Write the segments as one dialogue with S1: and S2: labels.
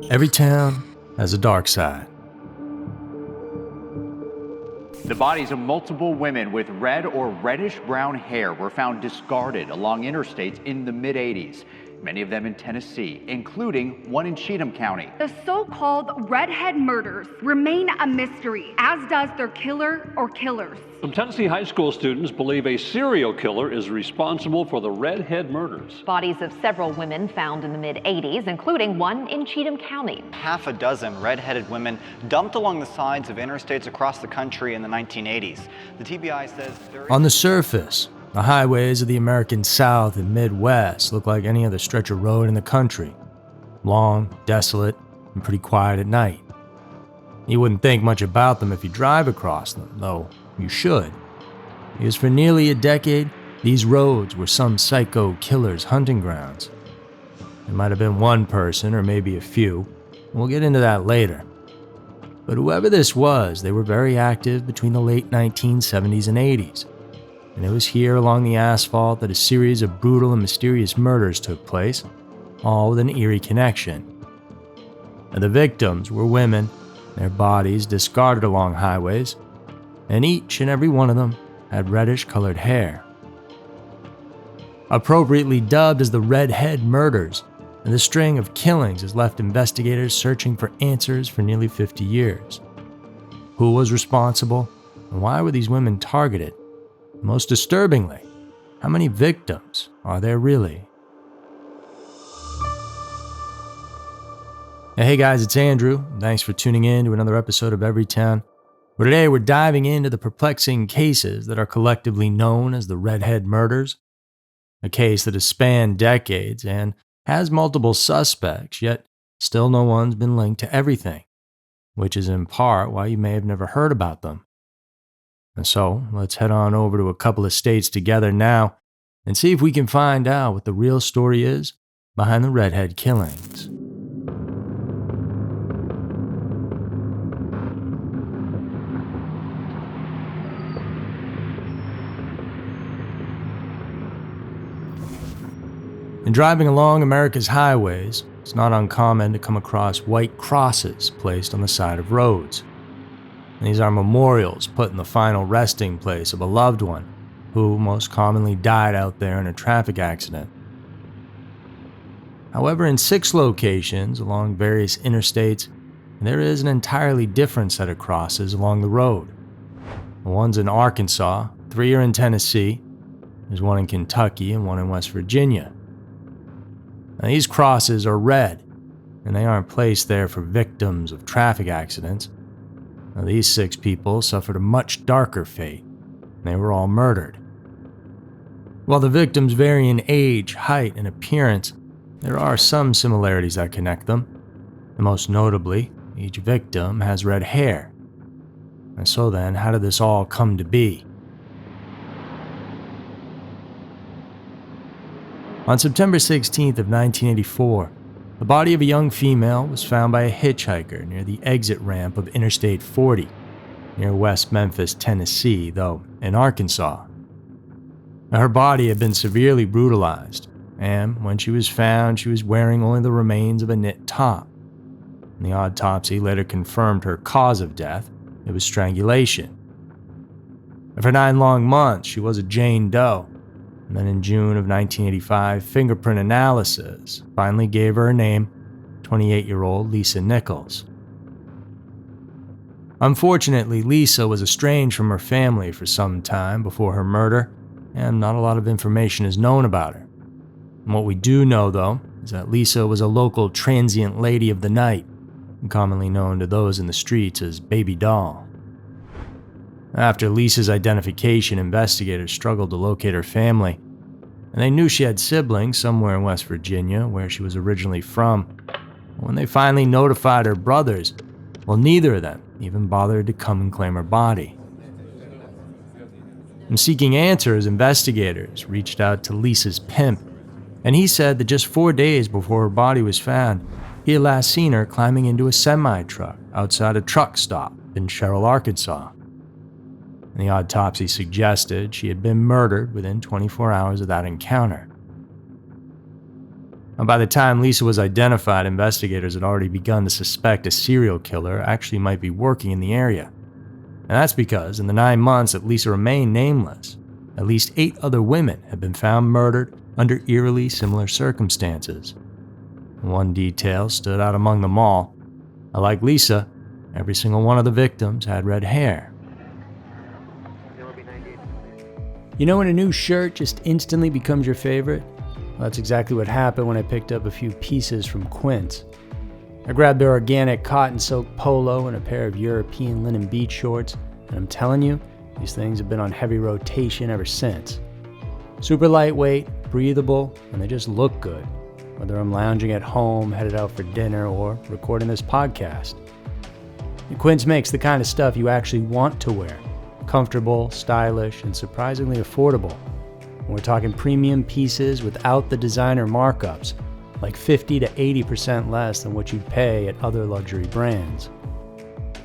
S1: Every town has a dark side.
S2: The bodies of multiple women with red or reddish-brown hair were found discarded along interstates in the mid-'80s, many of them in Tennessee, including one in Cheatham County.
S3: The so-called Redhead Murders remain a mystery, as does their killer or killers.
S4: Some Tennessee high school students believe a serial killer is responsible for the Redhead Murders.
S5: Bodies of several women found in the mid-'80s, including one in Cheatham County.
S6: Half a dozen red-headed women dumped along the sides of interstates across the country in the 1980s. The TBI says
S1: On the surface, the highways of the American South and Midwest look like any other stretch of road in the country. Long, desolate, and pretty quiet at night. You wouldn't think much about them if you drive across them, though you should. Because for nearly a decade, these roads were some psycho killer's hunting grounds. There might have been one person, or maybe a few, and we'll get into that later. But whoever this was, they were very active between the late 1970s and 80s. And it was here along the asphalt that a series of brutal and mysterious murders took place, all with an eerie connection. And the victims were women, their bodies discarded along highways, and each and every one of them had reddish-colored hair. Appropriately dubbed as the Redhead Murders, and the string of killings has left investigators searching for answers for nearly 50 years. Who was responsible, and why were these women targeted? Most disturbingly, how many victims are there really? Hey guys, it's Andrew. Thanks for tuning in to another episode of Everytown, where today we're diving into the perplexing cases that are collectively known as the Redhead Murders. A case that has spanned decades and has multiple suspects, yet still no one's been linked to everything, which is in part why you may have never heard about them. And so, let's head on over to a couple of states together now and see if we can find out what the real story is behind the Redhead killings. In driving along America's highways, it's not uncommon to come across white crosses placed on the side of roads. And these are memorials put in the final resting place of a loved one who most commonly died out there in a traffic accident. However, in 6 locations along various interstates, there is an entirely different set of crosses along the road. One's in Arkansas, 3 are in Tennessee, there's one in Kentucky and one in West Virginia. Now, these crosses are red, and they aren't placed there for victims of traffic accidents. Now, these 6 people suffered a much darker fate. They were all murdered. While the victims vary in age, height, and appearance, there are some similarities that connect them. And most notably, each victim has red hair. And so then, how did this all come to be? On September 16th of 1984, the body of a young female was found by a hitchhiker near the exit ramp of Interstate 40, near West Memphis, Tennessee, though in Arkansas. Now, her body had been severely brutalized, and when she was found, she was wearing only the remains of a knit top. And the autopsy later confirmed her cause of death. It was strangulation. And for 9 long months, she was a Jane Doe. And then in June of 1985, fingerprint analysis finally gave her name, 28-year-old Lisa Nichols. Unfortunately, Lisa was estranged from her family for some time before her murder, and not a lot of information is known about her. And what we do know, though, is that Lisa was a local transient lady of the night, commonly known to those in the streets as Baby Doll. After Lisa's identification, investigators struggled to locate her family, and they knew she had siblings somewhere in West Virginia, where she was originally from. When they finally notified her brothers, well, neither of them even bothered to come and claim her body. In seeking answers, investigators reached out to Lisa's pimp, and he said that just 4 days before her body was found, he had last seen her climbing into a semi-truck outside a truck stop in Sherrill, Arkansas. And the autopsy suggested she had been murdered within 24 hours of that encounter. And by the time Lisa was identified, investigators had already begun to suspect a serial killer actually might be working in the area. And that's because in the 9 months that Lisa remained nameless, at least 8 other women had been found murdered under eerily similar circumstances. One detail stood out among them all. Like Lisa, every single one of the victims had red hair.
S7: You know when a new shirt just instantly becomes your favorite? Well, that's exactly what happened when I picked up a few pieces from Quince. I grabbed their organic cotton-soaked polo and a pair of European linen beach shorts, and I'm telling you, these things have been on heavy rotation ever since. Super lightweight, breathable, and they just look good, whether I'm lounging at home, headed out for dinner, or recording this podcast. And Quince makes the kind of stuff you actually want to wear. Comfortable, stylish, and surprisingly affordable. And we're talking premium pieces without the designer markups, like 50 to 80% less than what you'd pay at other luxury brands.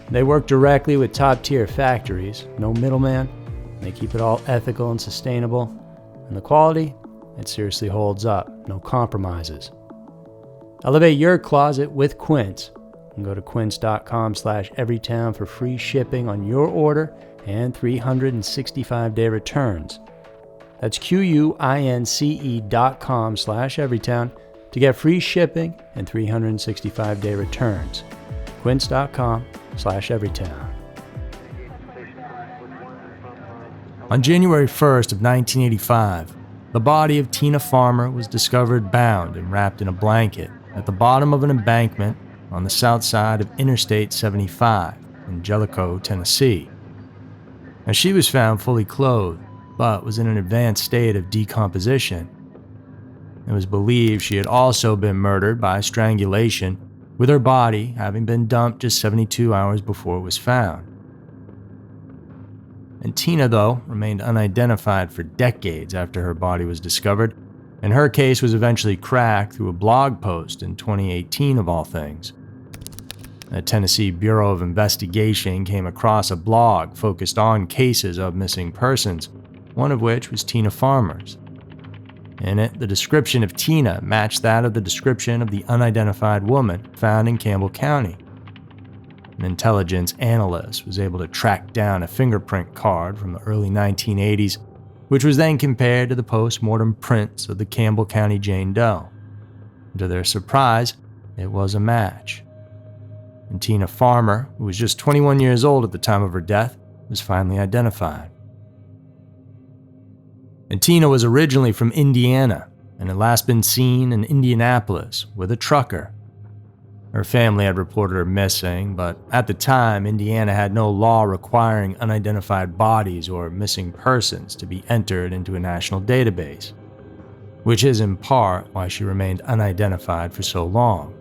S7: They work directly with top-tier factories, no middleman, and they keep it all ethical and sustainable. And the quality, it seriously holds up, no compromises. Elevate your closet with Quince, and go to quince.com/everytown for free shipping on your order and 365-day returns. That's QUINCE.com/everytown to get free shipping and 365-day returns. Quince.com/everytown.
S1: On January 1st of 1985, the body of Tina Farmer was discovered bound and wrapped in a blanket at the bottom of an embankment on the south side of Interstate 75 in Jellicoe, Tennessee. Now, she was found fully clothed, but was in an advanced state of decomposition. It was believed she had also been murdered by strangulation, with her body having been dumped just 72 hours before it was found. And Tina, though, remained unidentified for decades after her body was discovered, and her case was eventually cracked through a blog post in 2018 of all things. The Tennessee Bureau of Investigation came across a blog focused on cases of missing persons, one of which was Tina Farmer's. In it, the description of Tina matched that of the description of the unidentified woman found in Campbell County. An intelligence analyst was able to track down a fingerprint card from the early 1980s, which was then compared to the post-mortem prints of the Campbell County Jane Doe. And to their surprise, it was a match. And Tina Farmer, who was just 21 years old at the time of her death, was finally identified. And Tina was originally from Indiana and had last been seen in Indianapolis with a trucker. Her family had reported her missing, but at the time, Indiana had no law requiring unidentified bodies or missing persons to be entered into a national database, which is in part why she remained unidentified for so long.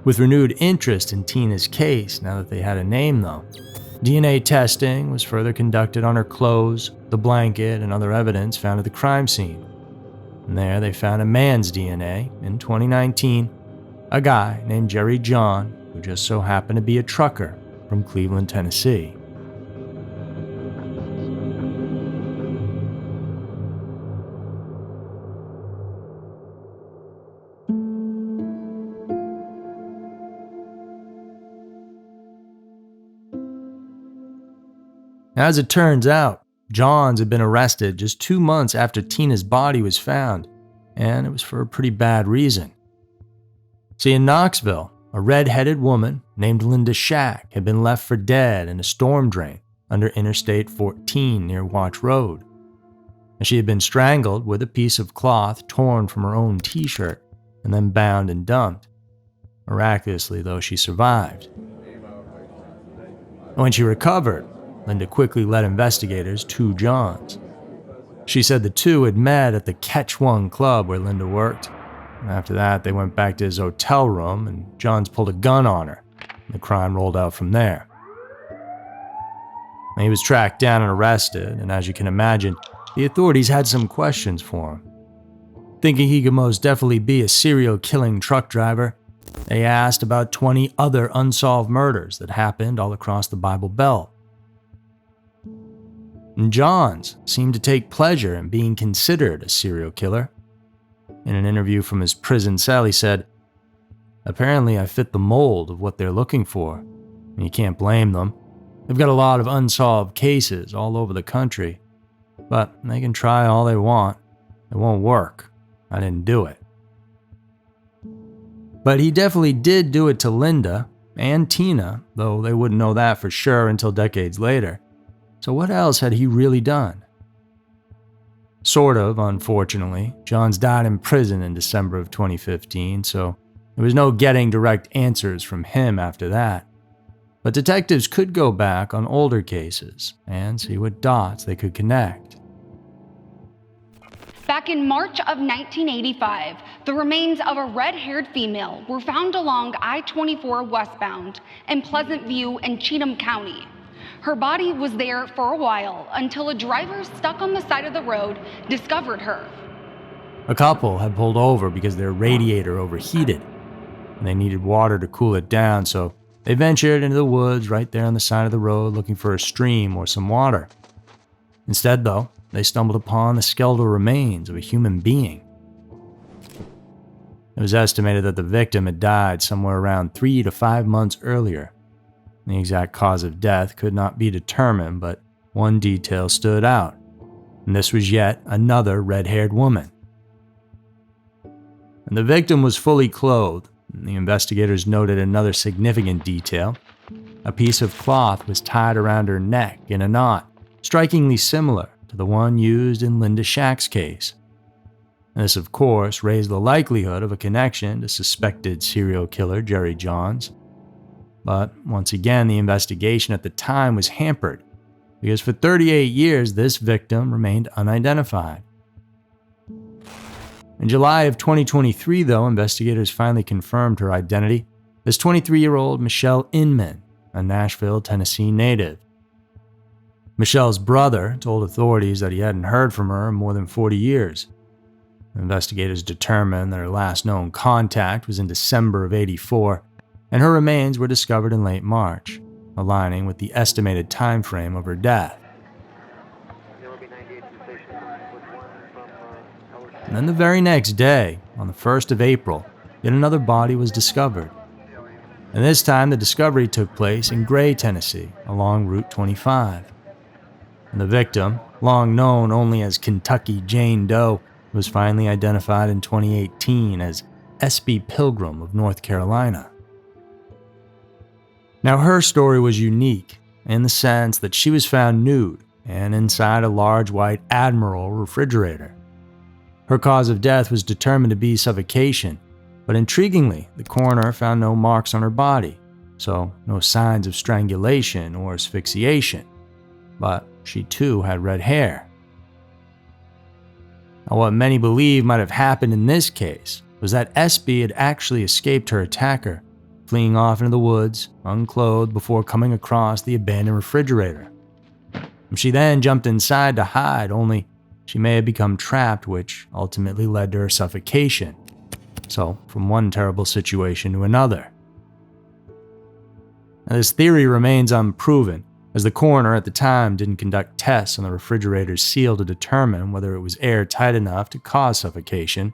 S1: With renewed interest in Tina's case now that they had a name, though, DNA testing was further conducted on her clothes, the blanket, and other evidence found at the crime scene. And there they found a man's DNA in 2019, a guy named Jerry John, who just so happened to be a trucker from Cleveland, Tennessee. As it turns out, Johns had been arrested just 2 months after Tina's body was found, and it was for a pretty bad reason. See, in Knoxville, a red-headed woman named Linda Shack had been left for dead in a storm drain under Interstate 14 near Watch Road. And she had been strangled with a piece of cloth torn from her own t-shirt and then bound and dumped. Miraculously, though, she survived. When she recovered, Linda quickly led investigators to Johns. She said the two had met at the Catch One club where Linda worked. And after that, they went back to his hotel room and Johns pulled a gun on her. The crime rolled out from there. He was tracked down and arrested, and as you can imagine, the authorities had some questions for him. Thinking he could most definitely be a serial killing truck driver, they asked about 20 other unsolved murders that happened all across the Bible Belt. And Johns seemed to take pleasure in being considered a serial killer. In an interview from his prison cell, he said, "Apparently I fit the mold of what they're looking for. And you can't blame them. They've got a lot of unsolved cases all over the country. But they can try all they want. It won't work. I didn't do it." But he definitely did do it to Linda and Tina, though they wouldn't know that for sure until decades later. So what else had he really done? Sort of, unfortunately. Johns died in prison in December of 2015, so there was no getting direct answers from him after that. But detectives could go back on older cases and see what dots they could connect.
S3: Back in March of 1985, the remains of a red-haired female were found along I-24 westbound in Pleasant View in Cheatham County. Her body was there for a while until a driver stuck on the side of the road discovered her.
S1: A couple had pulled over because their radiator overheated, and they needed water to cool it down, so they ventured into the woods right there on the side of the road looking for a stream or some water. Instead, though, they stumbled upon the skeletal remains of a human being. It was estimated that the victim had died somewhere around 3 to 5 months earlier. The exact cause of death could not be determined, but one detail stood out, and this was yet another red-haired woman. And the victim was fully clothed, and the investigators noted another significant detail. A piece of cloth was tied around her neck in a knot, strikingly similar to the one used in Linda Shack's case. This, of course, raised the likelihood of a connection to suspected serial killer Jerry Johns. But once again, the investigation at the time was hampered, because for 38 years this victim remained unidentified. In July of 2023, though, investigators finally confirmed her identity as 23-year-old Michelle Inman, a Nashville, Tennessee native. Michelle's brother told authorities that he hadn't heard from her in more than 40 years. Investigators determined that her last known contact was in December of '84, and her remains were discovered in late March, aligning with the estimated time frame of her death. And then the very next day, on the 1st of April, yet another body was discovered. And this time the discovery took place in Gray, Tennessee, along Route 25. And the victim, long known only as Kentucky Jane Doe, was finally identified in 2018 as S.B. Pilgrim of North Carolina. Now, her story was unique in the sense that she was found nude and inside a large white Admiral refrigerator. Her cause of death was determined to be suffocation, but intriguingly, the coroner found no marks on her body, so no signs of strangulation or asphyxiation. But she too had red hair. Now, what many believe might have happened in this case was that SB had actually escaped her attacker, fleeing off into the woods, unclothed, before coming across the abandoned refrigerator. She then jumped inside to hide, only she may have become trapped, which ultimately led to her suffocation. So, from one terrible situation to another. Now, this theory remains unproven, as the coroner at the time didn't conduct tests on the refrigerator's seal to determine whether it was airtight enough to cause suffocation.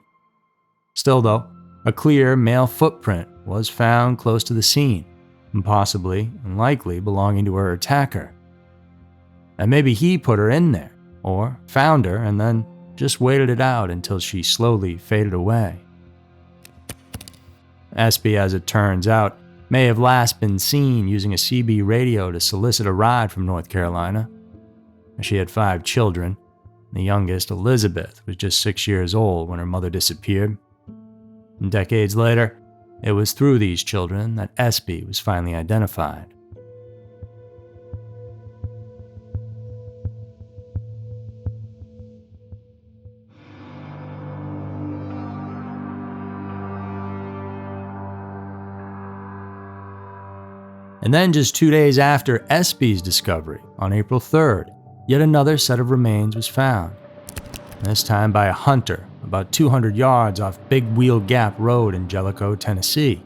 S1: Still, though, a clear male footprint was found close to the scene, and possibly and likely belonging to her attacker. And maybe he put her in there, or found her and then just waited it out until she slowly faded away. SB, as it turns out, may have last been seen using a CB radio to solicit a ride from North Carolina. She had 5 children. The youngest, Elizabeth, was just 6 years old when her mother disappeared. And decades later, it was through these children that SB was finally identified. And then just 2 days after SB's discovery, on April 3rd, yet another set of remains was found. This time by a hunter, about 200 yards off Big Wheel Gap Road in Jellicoe, Tennessee.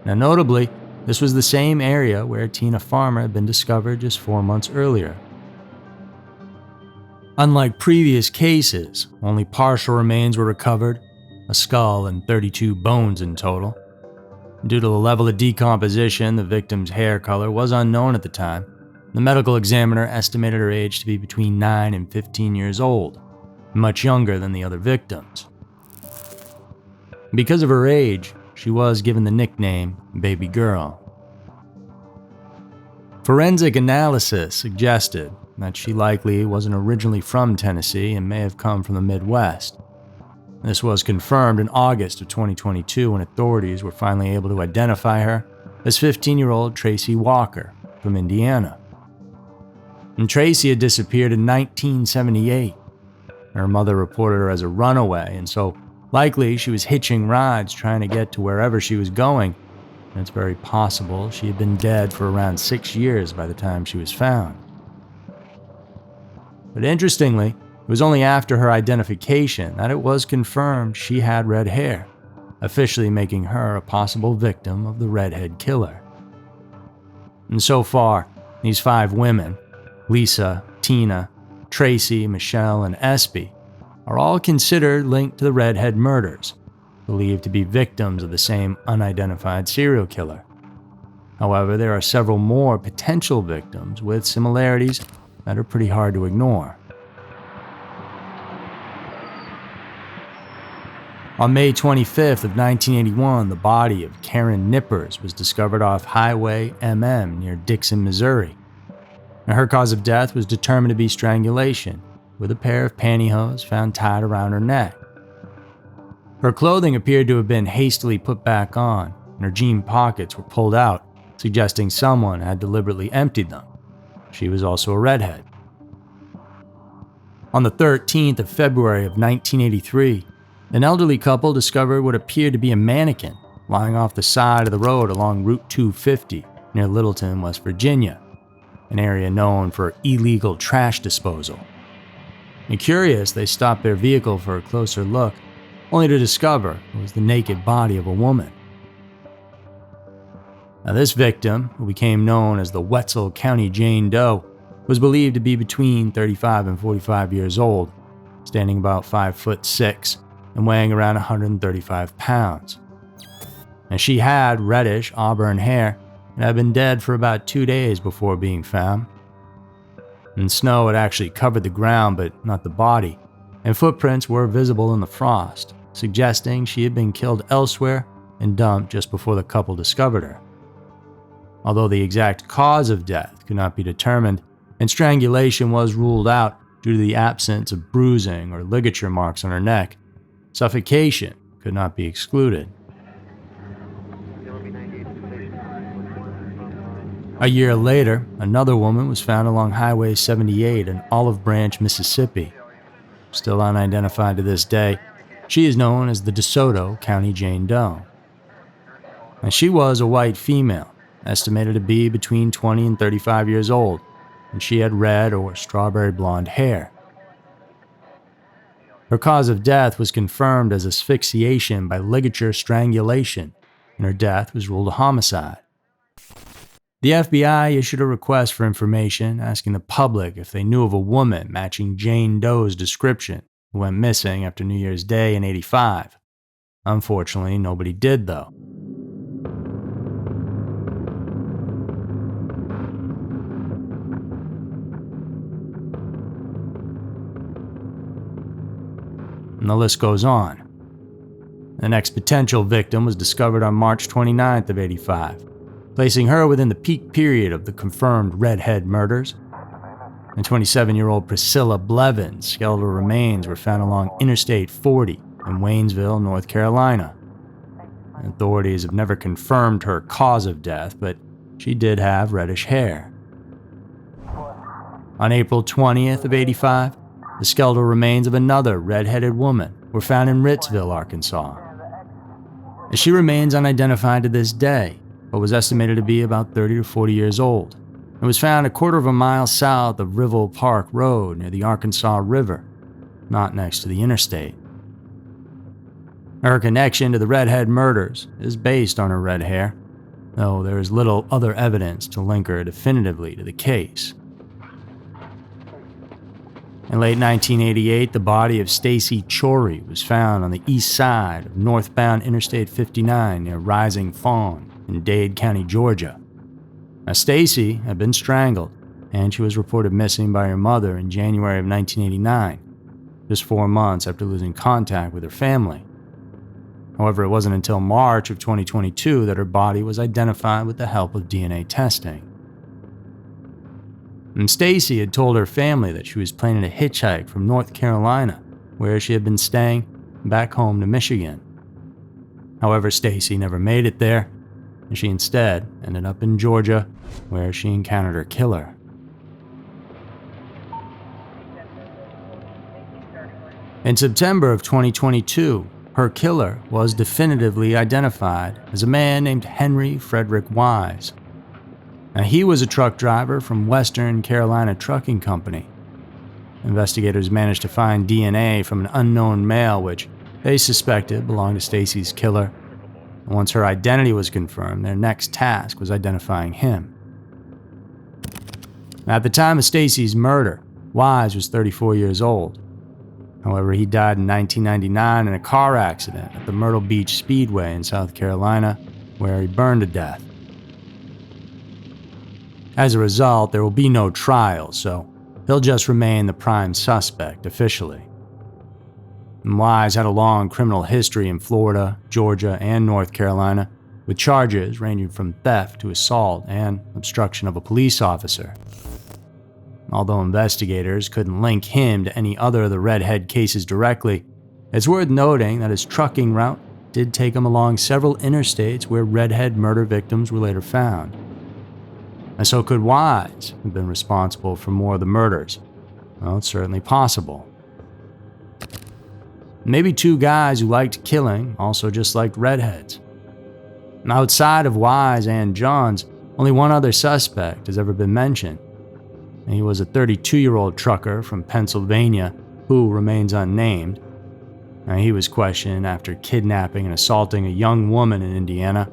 S1: Now notably, this was the same area where Tina Farmer had been discovered just 4 months earlier. Unlike previous cases, only partial remains were recovered, a skull and 32 bones in total. Due to the level of decomposition, the victim's hair color was unknown at the time. The medical examiner estimated her age to be between 9 and 15 years old, much younger than the other victims. Because of her age, she was given the nickname Baby Girl. Forensic analysis suggested that she likely wasn't originally from Tennessee and may have come from the Midwest. This was confirmed in August of 2022 when authorities were finally able to identify her as 15-year-old Tracy Walker from Indiana. And Tracy had disappeared in 1978. Her mother reported her as a runaway, and so likely she was hitching rides trying to get to wherever she was going. And it's very possible she had been dead for around 6 years by the time she was found. But interestingly, it was only after her identification that it was confirmed she had red hair, officially making her a possible victim of the Redhead killer. And so far, these 5 women, Lisa, Tina, Tracy, Michelle, and Espy, are all considered linked to the Redhead Murders, believed to be victims of the same unidentified serial killer. However, there are several more potential victims with similarities that are pretty hard to ignore. On May 25th of 1981, the body of Karen Nippers was discovered off Highway MM near Dixon, Missouri. Now, her cause of death was determined to be strangulation, with a pair of pantyhose found tied around her neck. Her clothing appeared to have been hastily put back on, and her jean pockets were pulled out, suggesting someone had deliberately emptied them. She was also a redhead. On the 13th of February of 1983, an elderly couple discovered what appeared to be a mannequin lying off the side of the road along Route 250 near Littleton, West Virginia, an area known for illegal trash disposal. And curious, they stopped their vehicle for a closer look, only to discover it was the naked body of a woman. Now, this victim, who became known as the Wetzel County Jane Doe, was believed to be between 35 and 45 years old, standing about 5'6" and weighing around 135 pounds. And she had reddish auburn hair and had been dead for about 2 days before being found. And snow had actually covered the ground but not the body, and footprints were visible in the frost, suggesting she had been killed elsewhere and dumped just before the couple discovered her. Although the exact cause of death could not be determined, and strangulation was ruled out due to the absence of bruising or ligature marks on her neck, suffocation could not be excluded. A year later, another woman was found along Highway 78 in Olive Branch, Mississippi. Still unidentified to this day, she is known as the DeSoto County Jane Doe. And she was a white female, estimated to be between 20 and 35 years old, and she had red or strawberry blonde hair. Her cause of death was confirmed as asphyxiation by ligature strangulation, and her death was ruled a homicide. The FBI issued a request for information asking the public if they knew of a woman matching Jane Doe's description who went missing after New Year's Day in '85. Unfortunately, nobody did, though. And the list goes on. The next potential victim was discovered on March 29th of '85, placing her within the peak period of the confirmed Redhead Murders. And 27-year-old Priscilla Blevins' skeletal remains were found along Interstate 40 in Waynesville, North Carolina. Authorities have never confirmed her cause of death, but she did have reddish hair. On April 20th of '85, the skeletal remains of another red-headed woman were found in Ritzville, Arkansas. She remains unidentified to this day, but was estimated to be about 30 to 40 years old, and was found a quarter of a mile south of Rivell Park Road near the Arkansas River, not next to the interstate. Her connection to the Redhead Murders is based on her red hair, though there is little other evidence to link her definitively to the case. In late 1988, the body of Stacy Chory was found on the east side of northbound Interstate 59 near Rising Fawn in Dade County, Georgia. Now, Stacy had been strangled, and she was reported missing by her mother in January of 1989, just 4 months after losing contact with her family. However, it wasn't until March of 2022 that her body was identified with the help of DNA testing. And Stacy had told her family that she was planning to hitchhike from North Carolina, where she had been staying, back home to Michigan. However, Stacy never made it there, and she instead ended up in Georgia, where she encountered her killer. In September of 2022, her killer was definitively identified as a man named Henry Frederick Wise. Now, he was a truck driver from Western Carolina Trucking Company. Investigators managed to find DNA from an unknown male, which they suspected belonged to Stacy's killer. And once her identity was confirmed, their next task was identifying him. Now, at the time of Stacy's murder, Wise was 34 years old. However, he died in 1999 in a car accident at the Myrtle Beach Speedway in South Carolina, where he burned to death. As a result, there will be no trial, so he'll just remain the prime suspect officially. And Wise had a long criminal history in Florida, Georgia, and North Carolina, with charges ranging from theft to assault and obstruction of a police officer. Although investigators couldn't link him to any other of the Redhead cases directly, it's worth noting that his trucking route did take him along several interstates where Redhead murder victims were later found. And so could Wise have been responsible for more of the murders? Well, it's certainly possible. Maybe two guys who liked killing also just liked redheads. And outside of Wise and Johns, only one other suspect has ever been mentioned. And he was a 32-year-old trucker from Pennsylvania who remains unnamed. Now, he was questioned after kidnapping and assaulting a young woman in Indiana.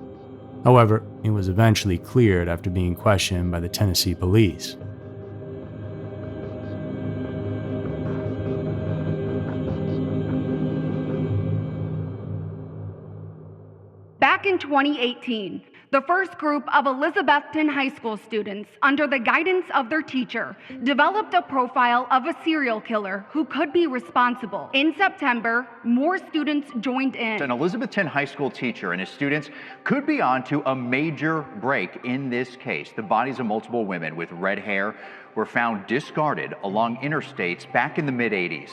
S1: However, he was eventually cleared after being questioned by the Tennessee police.
S3: Back in 2018, the first group of Elizabethton High School students, under the guidance of their teacher, developed a profile of a serial killer who could be responsible. In September, more students joined in.
S2: An Elizabethton High School teacher and his students could be on to a major break in this case. The bodies of multiple women with red hair were found discarded along interstates back in the mid-'80s.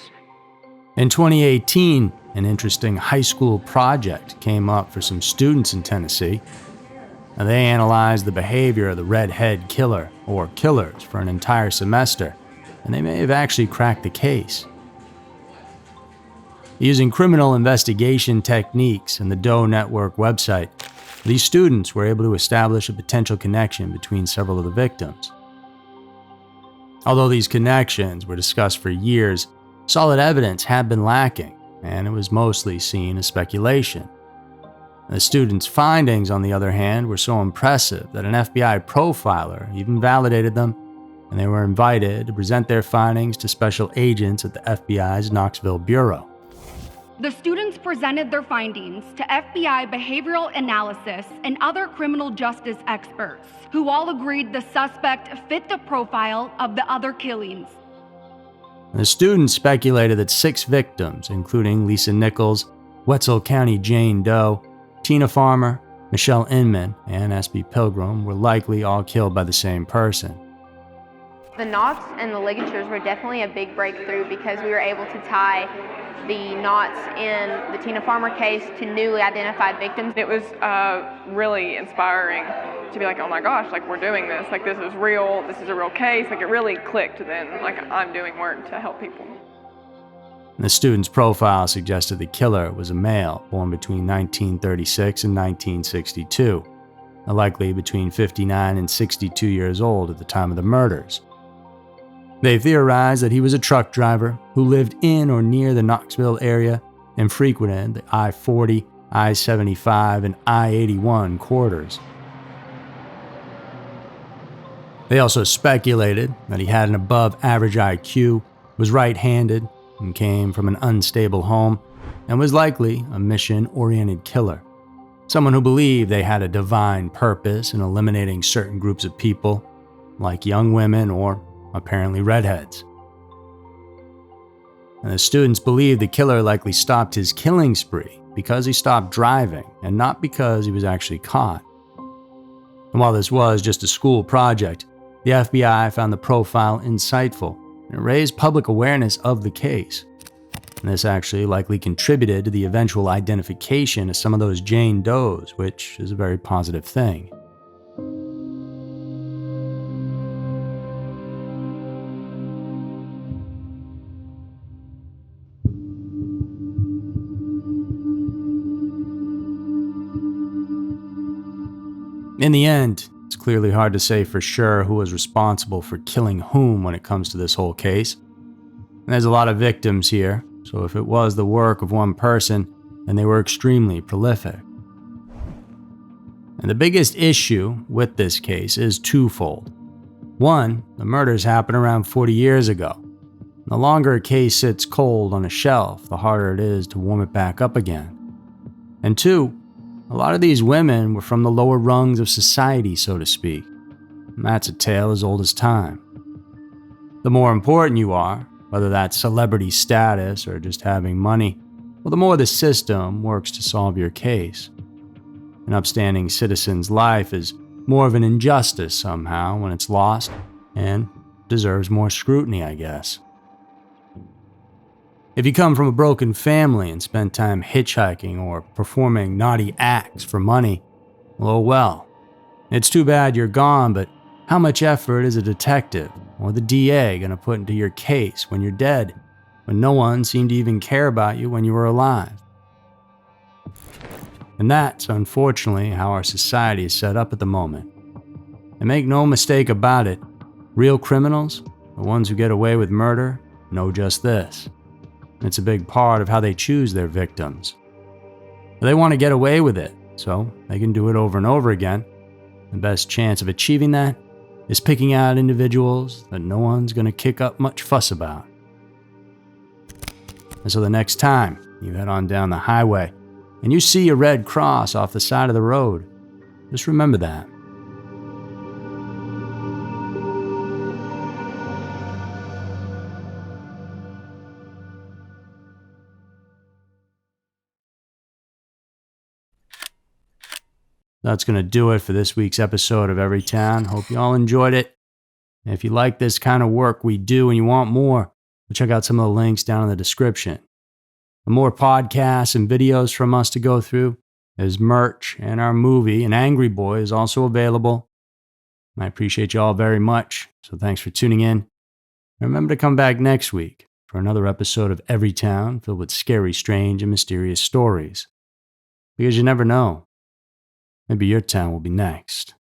S1: In 2018, an interesting high school project came up for some students in Tennessee. Now, they analyzed the behavior of the Redhead killer, or killers, for an entire semester, and they may have actually cracked the case. Using criminal investigation techniques and the Doe Network website, these students were able to establish a potential connection between several of the victims. Although these connections were discussed for years, solid evidence had been lacking, and it was mostly seen as speculation. The students' findings, on the other hand, were so impressive that an FBI profiler even validated them, and they were invited to present their findings to special agents at the FBI's Knoxville Bureau.
S3: The students presented their findings to FBI behavioral analysis and other criminal justice experts, who all agreed the suspect fit the profile of the other killings.
S1: The students speculated that 6 victims, including Lisa Nichols, Wetzel County Jane Doe, Tina Farmer, Michelle Inman, and S.B. Pilgrim, were likely all killed by the same person.
S8: The knots and the ligatures were definitely a big breakthrough because we were able to tie the knots in the Tina Farmer case to newly identified victims.
S9: It was really inspiring to be like, oh my gosh, like we're doing this, like this is real, this is a real case. Like it really clicked then, like I'm doing work to help people.
S1: The student's profile suggested the killer was a male born between 1936 and 1962, likely between 59 and 62 years old at the time of the murders. They theorized that he was a truck driver who lived in or near the Knoxville area and frequented the I-40, I-75, and I-81 corridors. They also speculated that he had an above-average IQ, was right-handed and came from an unstable home and was likely a mission-oriented killer. Someone who believed they had a divine purpose in eliminating certain groups of people, like young women or apparently redheads. And the students believed the killer likely stopped his killing spree because he stopped driving and not because he was actually caught. And while this was just a school project, the FBI found the profile insightful and it raised public awareness of the case. And this actually likely contributed to the eventual identification of some of those Jane Does, which is a very positive thing. In the end, it's clearly hard to say for sure who was responsible for killing whom when it comes to this whole case. And there's a lot of victims here, so if it was the work of one person, then they were extremely prolific. And the biggest issue with this case is twofold. One, the murders happened around 40 years ago. The longer a case sits cold on a shelf, the harder it is to warm it back up again. And two, a lot of these women were from the lower rungs of society, so to speak. And that's a tale as old as time. The more important you are, whether that's celebrity status or just having money, well, the more the system works to solve your case. An upstanding citizen's life is more of an injustice somehow when it's lost, and deserves more scrutiny, I guess. If you come from a broken family and spend time hitchhiking or performing naughty acts for money, well, it's too bad you're gone, but how much effort is a detective or the DA going to put into your case when you're dead, when no one seemed to even care about you when you were alive? And that's, unfortunately, how our society is set up at the moment. And make no mistake about it, real criminals, the ones who get away with murder, know just this. It's a big part of how they choose their victims. They want to get away with it, so they can do it over and over again. The best chance of achieving that is picking out individuals that no one's going to kick up much fuss about. And so the next time you head on down the highway and you see a red cross off the side of the road, just remember that. That's going to do it for this week's episode of Every Town. Hope you all enjoyed it. And if you like this kind of work we do and you want more, check out some of the links down in the description. For more podcasts and videos from us to go through, there's merch and our movie, An Angry Boy, is also available. I appreciate you all very much, so thanks for tuning in. And remember to come back next week for another episode of Every Town filled with scary, strange, and mysterious stories. Because you never know. Maybe your town will be next.